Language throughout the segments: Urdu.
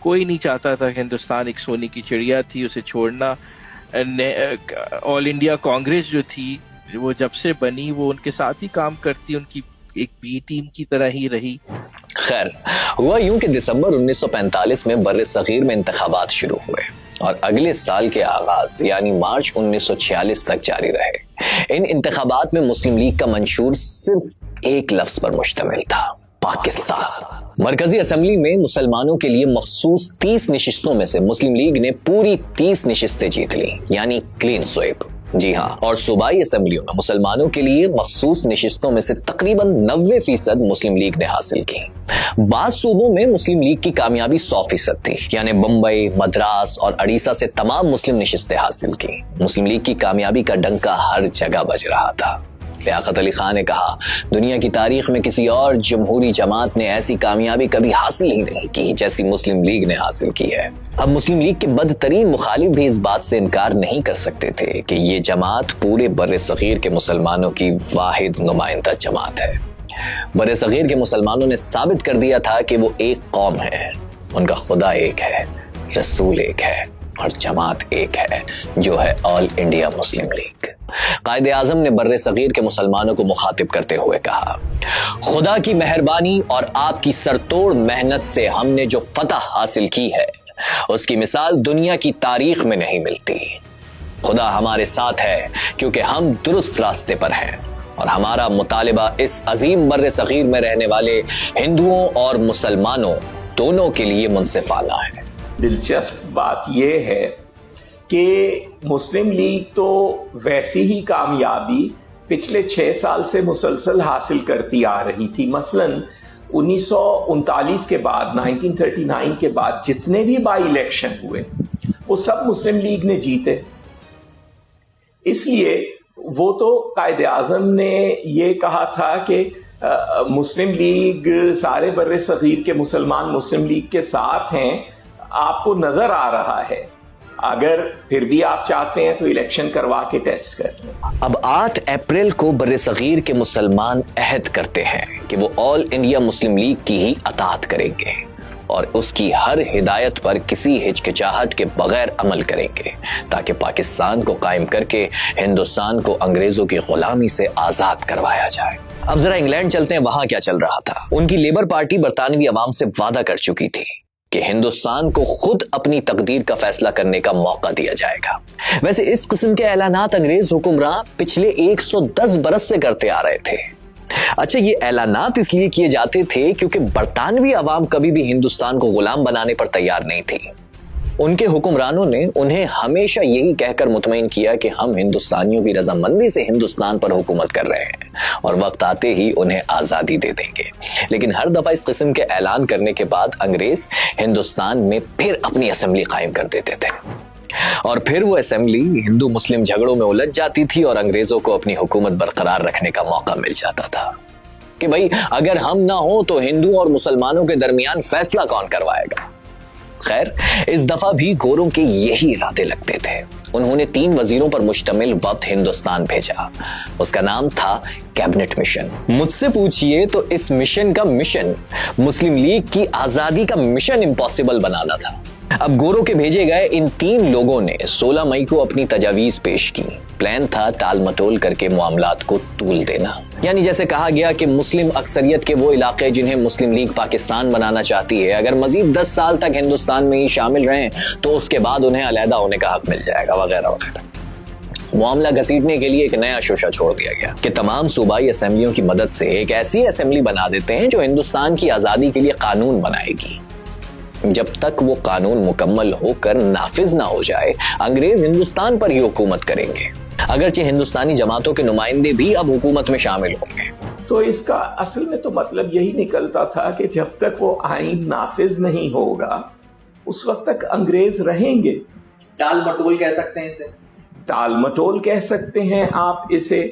کوئی نہیں چاہتا تھا کہ ہندوستان ایک سونے کی چڑیا تھی، اسے چھوڑنا. آل انڈیا کانگریس جو تھی وہ جب سے بنی وہ ان کے ساتھ ہی کام کرتی، ان کی ایک بی ٹیم کی طرح ہی رہی. خیر ہوا یوں کہ دسمبر 1945 میں بر صغیر میں انتخابات شروع ہوئے اور اگلے سال کے آغاز یعنی مارچ 1946 تک جاری رہے. ان انتخابات میں مسلم لیگ کا منشور صرف ایک لفظ پر مشتمل تھا: پاکستان. مرکزی اسمبلی میں مسلمانوں کے لیے مخصوص 30 نشستوں میں سے مسلم لیگ نے پوری 30 نشستیں جیت لی، یعنی کلین سویپ. جی ہاں، اور صوبائی اسمبلیوں میں مسلمانوں کے لیے مخصوص نشستوں میں سے تقریباً 90% مسلم لیگ نے حاصل کی. بعض صوبوں میں مسلم لیگ کی کامیابی 100% تھی، یعنی بمبئی، مدراس اور اڑیسہ سے تمام مسلم نشستیں حاصل کی. مسلم لیگ کی کامیابی کا ڈنکا ہر جگہ بج رہا تھا. لیاقت علی خان نے کہا، دنیا کی تاریخ میں کسی اور جمہوری جماعت نے ایسی کامیابی کبھی حاصل ہی نہیں کی جیسی مسلم لیگ نے حاصل کی ہے. اب مسلم لیگ کے بدترین مخالف بھی اس بات سے انکار نہیں کر سکتے تھے کہ یہ جماعت پورے بر صغیر کے مسلمانوں کی واحد نمائندہ جماعت ہے. بر صغیر کے مسلمانوں نے ثابت کر دیا تھا کہ وہ ایک قوم ہے، ان کا خدا ایک ہے، رسول ایک ہے اور جماعت ایک ہے جو ہے آل India Muslim league. Quaid Azam نے بر صغیر کے مسلمانوں کو مخاطب کرتے ہوئے کہا، خدا کی مہربانی اور آپ کی سرتوڑ محنت سے ہم نے جو فتح حاصل کی ہے اس کی مثال دنیا کی تاریخ میں نہیں ملتی. خدا ہمارے ساتھ ہے کیونکہ ہم درست راستے پر ہیں اور ہمارا مطالبہ اس عظیم بر صغیر میں رہنے والے ہندوؤں اور مسلمانوں دونوں کے لیے منصفانہ ہے. دلچسپ بات یہ ہے کہ مسلم لیگ تو ویسی ہی کامیابی پچھلے 6 سال سے مسلسل حاصل کرتی آ رہی تھی. مثلاً 1939 کے بعد 1939 کے بعد جتنے بھی بائی الیکشن ہوئے وہ سب مسلم لیگ نے جیتے. اس لیے وہ تو قائد اعظم نے یہ کہا تھا کہ مسلم لیگ سارے بر صغیر کے مسلمان مسلم لیگ کے ساتھ ہیں، آپ کو نظر آ رہا ہے، اگر پھر بھی آپ چاہتے ہیں تو الیکشن کروا کے ٹیسٹ کر لیں. اب 8 اپریل کو بر صغیر کے مسلمان عہد کرتے ہیں کہ وہ آل انڈیا مسلم لیگ کی ہی اطاعت کریں گے اور اس کی ہر ہدایت پر کسی ہچکچاہٹ کے بغیر عمل کریں گے تاکہ پاکستان کو قائم کر کے ہندوستان کو انگریزوں کی غلامی سے آزاد کروایا جائے. اب ذرا انگلینڈ چلتے ہیں، وہاں کیا چل رہا تھا. ان کی لیبر پارٹی برطانوی عوام سے وعدہ کر چکی تھی کہ ہندوستان کو خود اپنی تقدیر کا فیصلہ کرنے کا موقع دیا جائے گا. ویسے اس قسم کے اعلانات انگریز حکمراں پچھلے 110 برس سے کرتے آ رہے تھے. اچھا، یہ اعلانات اس لیے کیے جاتے تھے کیونکہ برطانوی عوام کبھی بھی ہندوستان کو غلام بنانے پر تیار نہیں تھی. ان کے حکمرانوں نے انہیں ہمیشہ یہی کہہ کر مطمئن کیا کہ ہم ہندوستانیوں کی رضامندی سے ہندوستان پر حکومت کر رہے ہیں اور وقت آتے ہی انہیں آزادی دے دیں گے. لیکن ہر دفعہ اس قسم کے اعلان کرنے کے بعد انگریز ہندوستان میں پھر اپنی اسمبلی قائم کر دیتے تھے اور پھر وہ اسمبلی ہندو مسلم جھگڑوں میں الجھ جاتی تھی اور انگریزوں کو اپنی حکومت برقرار رکھنے کا موقع مل جاتا تھا کہ بھائی اگر ہم نہ ہوں تو ہندو اور مسلمانوں کے درمیان فیصلہ کون کروائے گا. خیر، اس دفعہ بھی گوروں کے یہی ارادے لگتے تھے. انہوں نے 3 وزیروں پر مشتمل وفد ہندوستان بھیجا. اس کا نام تھا کیبنٹ مشن. مجھ سے پوچھئے تو اس مشن کا مشن مسلم لیگ کی آزادی کا مشن امپاسبل بنانا تھا. اب گوروں کے بھیجے گئے ان 3 لوگوں نے 16 مئی کو اپنی تجاویز پیش کی. پلان تھا ٹال مٹول کر کے معاملات کو طول دینا. یعنی جیسے کہا گیا کہ مسلم اکثریت کے وہ علاقے جنہیں مسلم لیگ پاکستان بنانا چاہتی ہے اگر مزید 10 سال تک ہندوستان میں ہی شامل رہیں تو اس کے بعد انہیں علیحدہ ہونے کا حق مل جائے گا وغیرہ وغیرہ. معاملہ گھسیٹنے کے لیے ایک نیا شوشہ چھوڑ دیا گیا کہ تمام صوبائی اسمبلیوں کی مدد سے ایک ایسی اسمبلی بنا دیتے ہیں جو ہندوستان کی آزادی کے لیے قانون بنائے گی. جب تک وہ قانون مکمل ہو کر نافذ نہ ہو جائے انگریز ہندوستان پر ہی حکومت کریں گے، اگرچہ ہندوستانی جماعتوں کے نمائندے بھی اب حکومت میں شامل ہوں گے. تو اس کا اصل میں تو مطلب یہی نکلتا تھا کہ جب تک وہ آئین نافذ نہیں ہوگا اس وقت تک انگریز رہیں گے. ٹال مٹول کہہ سکتے ہیں اسے، ٹال مٹول کہہ سکتے ہیں آپ اسے،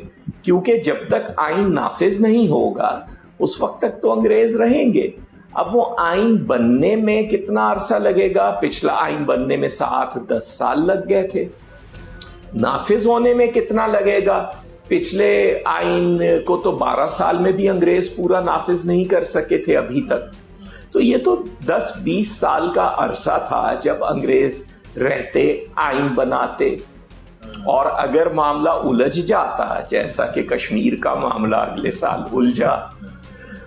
کیونکہ جب تک آئین نافذ نہیں ہوگا اس وقت تک تو انگریز رہیں گے. اب وہ آئین بننے میں کتنا عرصہ لگے گا؟ پچھلا آئین بننے میں 7-10 سال لگ گئے تھے. نافذ ہونے میں کتنا لگے گا؟ پچھلے آئین کو تو 12 سال میں بھی انگریز پورا نافذ نہیں کر سکے تھے ابھی تک. تو یہ تو 10-20 سال کا عرصہ تھا جب انگریز رہتے، آئین بناتے، اور اگر معاملہ الجھ جاتا جیسا کہ کشمیر کا معاملہ اگلے سال الجھا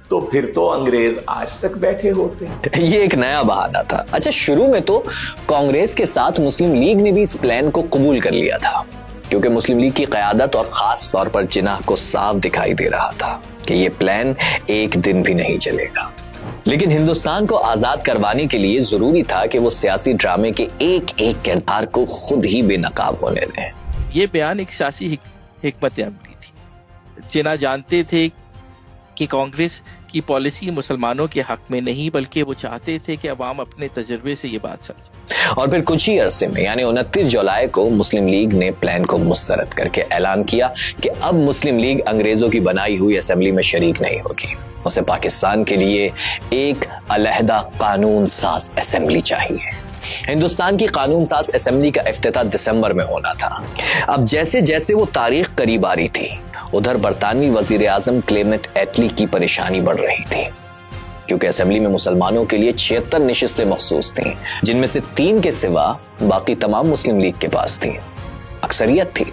تو پھر تو انگریز آج تک بیٹھے ہوتے. یہ ایک نیا بہانہ تھا. اچھا، شروع میں تو کانگریس کے ساتھ مسلم لیگ نے بھی اس پلان کو قبول کر لیا تھا، کیونکہ مسلم لیگ کی قیادت اور خاص طور پر جناح کو صاف دکھائی دے رہا تھا کہ یہ پلان ایک دن بھی نہیں چلے گا. لیکن ہندوستان کو آزاد کروانے کے لیے ضروری تھا کہ وہ سیاسی ڈرامے کے ایک ایک کردار کو خود ہی بے نقاب ہونے دیں. یہ بیان ایک سیاسی حکمت عملی تھی. جناح جانتے تھے کہ کانگریس کی پالیسی مسلمانوں کے حق میں نہیں، بلکہ وہ چاہتے تھے کہ عوام اپنے تجربے سے یہ بات سمجھے. اور پھر کچھ ہی عرصے میں یعنی 29 جولائی کو مسلم لیگ نے پلان کو مسترد کر کے اعلان کیا کہ اب مسلم لیگ انگریزوں کی بنائی ہوئی اسمبلی میں شریک نہیں ہوگی. اسے پاکستان کے لیے ایک علیحدہ قانون ساز اسمبلی چاہیے. ہندوستان کی قانون ساز اسمبلی کا افتتاح دسمبر میں ہونا تھا. اب جیسے جیسے وہ تاریخ قریب آ رہی تھی، ادھر برطانوی وزیر اعظم کلیمنٹ ایٹلی کی پریشانی بڑھ رہی تھی، کیونکہ اسمبلی میں مسلمانوں کے لیے 76 نشستیں مخصوص تھیں، جن میں سے 3 کے سوا باقی تمام مسلم لیگ کے پاس تھیں. اکثریت تھی،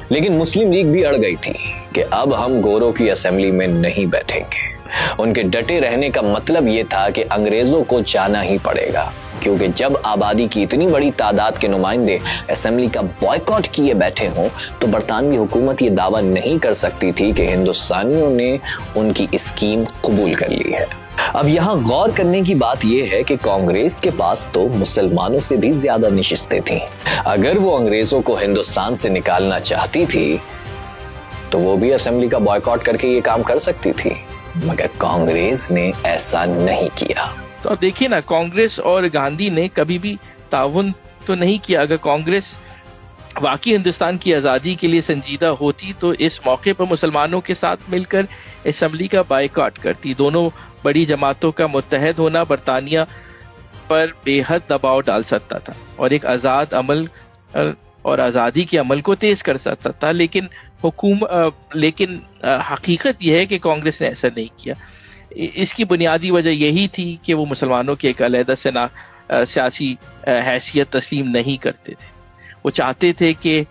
لیکن مسلم لیگ بھی اڑ گئی تھی کہ اب ہم گوروں کی اسمبلی میں نہیں بیٹھیں گے. ان کے ڈٹے رہنے کا مطلب یہ تھا کہ انگریزوں کو جانا ہی پڑے گا، کیونکہ جب آبادی کی اتنی بڑی تعداد کے نمائندے اسمبلی کا بائیکاٹ کیے بیٹھے ہوں تو برطانوی حکومت یہ دعویٰ نہیں کر سکتی تھی کہ ہندوستانیوں نے ان کی اسکیم قبول کر لی ہے. اب یہاں غور کرنے کی بات یہ ہے کہ کانگریس کے پاس تو مسلمانوں سے بھی زیادہ نشستیں تھیں. اگر وہ انگریزوں کو ہندوستان سے نکالنا چاہتی تھی تو وہ بھی اسمبلی کا بائیکاٹ کر کے یہ کام کر سکتی تھی، مگر کانگریس نے ایسا نہیں کیا. تو اب دیکھیے نا، کانگریس اور گاندھی نے کبھی بھی تعاون تو نہیں کیا. اگر کانگریس واقعی ہندوستان کی آزادی کے لیے سنجیدہ ہوتی تو اس موقع پر مسلمانوں کے ساتھ مل کر اسمبلی کا بائیکاٹ کرتی. دونوں بڑی جماعتوں کا متحد ہونا برطانیہ پر بے حد دباؤ ڈال سکتا تھا اور ایک آزاد عمل اور آزادی کے عمل کو تیز کر سکتا تھا. لیکن حقیقت یہ ہے کہ کانگریس نے ایسا نہیں کیا. اس کی بنیادی وجہ یہی تھی کہ وہ مسلمانوں کی ایک علیحدہ سیاسی حیثیت تسلیم نہیں کرتے تھے. وہ چاہتے تھے کہ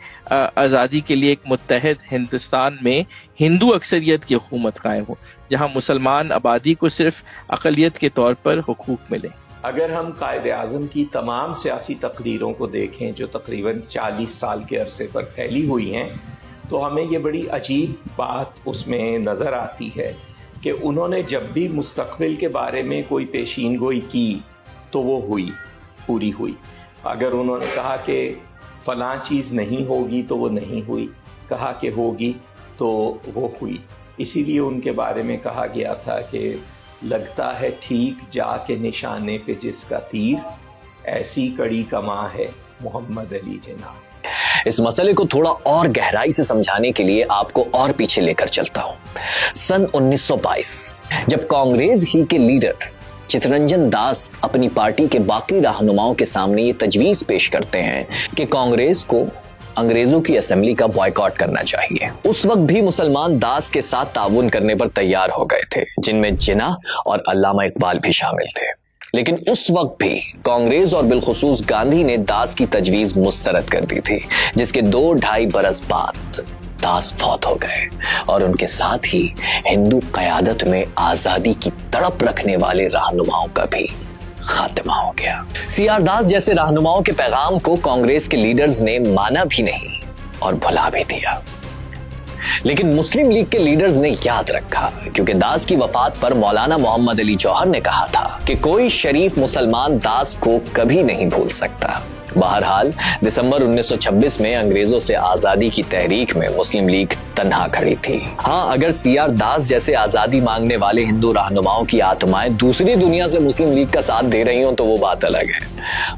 آزادی کے لیے ایک متحد ہندوستان میں ہندو اکثریت کی حکومت قائم ہو، جہاں مسلمان آبادی کو صرف اقلیت کے طور پر حقوق ملے. اگر ہم قائد اعظم کی تمام سیاسی تقریروں کو دیکھیں جو تقریباً 40 سال کے عرصے پر پھیلی ہوئی ہیں، تو ہمیں یہ بڑی عجیب بات اس میں نظر آتی ہے کہ انہوں نے جب بھی مستقبل کے بارے میں کوئی پیشین گوئی کی تو وہ پوری ہوئی. اگر انہوں نے کہا کہ فلاں چیز نہیں ہوگی تو وہ نہیں ہوئی، کہا کہ ہوگی تو وہ ہوئی. اسی لیے ان کے بارے میں کہا گیا تھا کہ لگتا ہے ٹھیک جا کے نشانے پہ جس کا تیر، ایسی کڑی کماں ہے محمد علی جناح. اس مسئلے کو تھوڑا اور گہرائی سے سمجھانے کے لیے آپ کو اور پیچھے لے کر چلتا ہوں. سن 1922 جب کانگریس ہی کے لیڈر چترنجن داس اپنی پارٹی کے باقی رہنماؤں کے سامنے یہ تجویز پیش کرتے ہیں کہ کانگریس کو انگریزوں کی اسمبلی کا بائیکاٹ کرنا چاہیے، اس وقت بھی مسلمان داس کے ساتھ تعاون کرنے پر تیار ہو گئے تھے، جن میں جناح اور علامہ اقبال بھی شامل تھے. لیکن اس وقت بھی کانگریس اور بالخصوص گاندھی نے داس کی تجویز مسترد کر دی تھی، جس کے 2-2.5 برس بعد داس فوت ہو گئے اور ان کے ساتھ ہی ہندو قیادت میں آزادی کی تڑپ رکھنے والے رہنماؤں کا بھی خاتمہ ہو گیا. سی آر داس جیسے رہنماؤں کے پیغام کو کانگریس کے لیڈرز نے مانا بھی نہیں اور بھلا بھی دیا، لیکن مسلم لیگ کے لیڈرز نے یاد رکھا، کیونکہ داس کی وفات پر مولانا محمد علی جوہر نے کہا تھا کہ کوئی شریف مسلمان داس کو کبھی نہیں بھول سکتا. بہرحال دسمبر 1926 میں انگریزوں سے آزادی کی تحریک میں مسلم لیگ تنہا کھڑی تھی. ہاں، اگر سی آر داس جیسے آزادی مانگنے والے ہندو رہنماؤں کی آتمائیں دوسری دنیا سے مسلم لیگ کا ساتھ دے رہی ہوں تو وہ بات الگ ہے،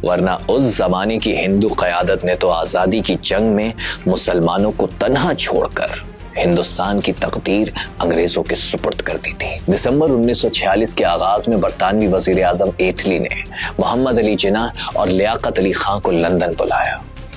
ورنہ اس زمانے کی ہندو قیادت نے تو آزادی کی جنگ میں مسلمانوں کو تنہا چھوڑ کر ہندوستان کی تقدیر انگریزوں کے سپرد کر دی تھی. دسمبر 1946 کے آغاز میں برطانوی وزیر اعظم ایٹلی نے محمد علی جناح اور لیاقت علی خان کو لندن بلایا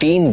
3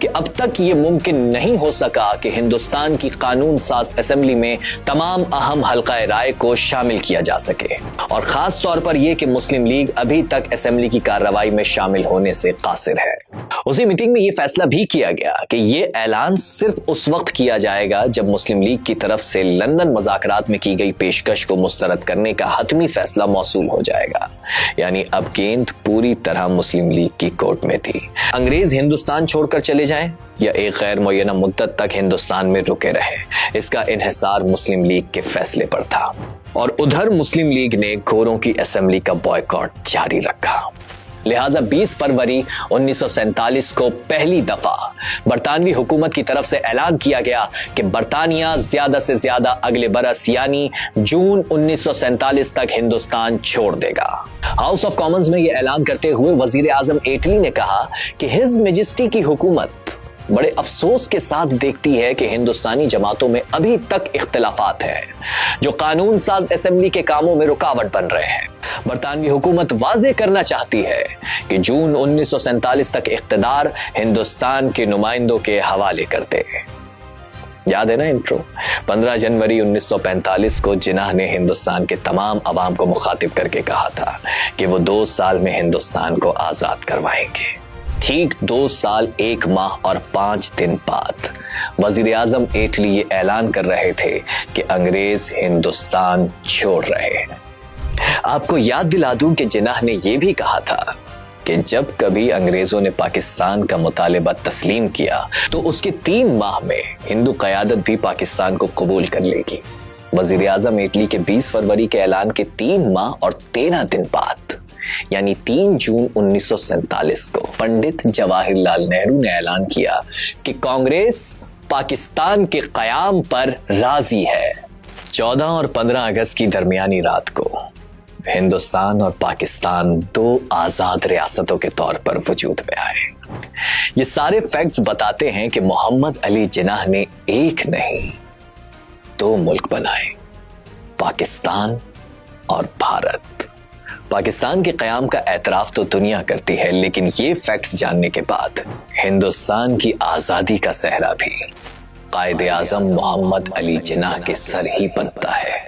کہ اب تک یہ ممکن نہیں ہو سکا کہ ہندوستان کی قانون ساز اسمبلی میں تمام اہم حلقہ رائے کو شامل کیا جا سکے، اور خاص طور پر یہ کہ مسلم لیگ ابھی تک اسمبلی کی کارروائی میں شامل ہونے سے قاصر ہے۔ اسی میٹنگ میں یہ فیصلہ بھی کیا گیا کہ یہ اعلان صرف اس وقت کیا جائے گا جب مسلم لیگ کی طرف سے لندن مذاکرات میں کی گئی پیشکش کو مسترد کرنے کا حتمی فیصلہ موصول ہو جائے گا، یعنی اب گیند پوری طرح مسلم لیگ کی کورٹ میں تھی۔ انگریز ہندوستان چھوڑ کر چلے جائیں یا ایک غیر معینہ مدت تک ہندوستان میں رکے رہے، اس کا انحصار مسلم لیگ کے فیصلے پر تھا، اور ادھر مسلم لیگ نے گوروں کی اسمبلی کا بائیکاٹ جاری رکھا۔ لہٰذا 20 فروری 1947 کو پہلی دفعہ برطانوی حکومت کی طرف سے اعلان کیا گیا کہ برطانیہ زیادہ سے زیادہ اگلے برس یعنی جون 1947 تک ہندوستان چھوڑ دے گا۔ ہاؤس آف کامنز میں یہ اعلان کرتے ہوئے وزیر اعظم ایٹلی نے کہا کہ ہز میجسٹی کی حکومت بڑے افسوس کے ساتھ دیکھتی ہے کہ ہندوستانی جماعتوں میں ابھی تک اختلافات ہیں جو قانون ساز اسمبلی کے کاموں میں رکاوٹ بن رہے ہیں۔ برطانوی حکومت واضح کرنا چاہتی ہے کہ جون 1947 تک اقتدار ہندوستان کے نمائندوں کے حوالے کرتے۔ یاد ہے نا انٹرو؟ 15 جنوری 1945 کو جناح نے ہندوستان کے تمام عوام کو مخاطب کر کے کہا تھا کہ وہ 2 سال میں ہندوستان کو آزاد کروائیں گے۔ ٹھیک 2 سال 1 ماہ اور 5 دن بعد وزیر اعظم ایٹلی یہ اعلان کر رہے تھے کہ انگریز ہندوستان چھوڑ رہے ہیں۔ آپ کو یاد دلا دوں کہ جناح نے یہ بھی کہا تھا کہ جب کبھی انگریزوں نے پاکستان کا مطالبہ تسلیم کیا تو اس کے 3 ماہ میں ہندو قیادت بھی پاکستان کو قبول کر لے گی۔ وزیر اعظم اٹلی کے 20 فروری کے اعلان کے 3 ماہ اور 13 دن بعد یعنی 3 جون 1947 کو پنڈت جواہر لال نہرو نے اعلان کیا کہ کانگریس پاکستان کے قیام پر راضی ہے۔ 14 اور 15 اگست کی درمیانی رات کو ہندوستان اور پاکستان 2 آزاد ریاستوں کے طور پر وجود میں آئے۔ یہ سارے فیکٹس بتاتے ہیں کہ محمد علی جناح نے ایک نہیں 2 ملک بنائے، پاکستان اور بھارت۔ پاکستان کے قیام کا اعتراف تو دنیا کرتی ہے، لیکن یہ فیکٹس جاننے کے بعد ہندوستان کی آزادی کا صحرا بھی قائد اعظم محمد علی جناح کے سر ہی بنتا ہے۔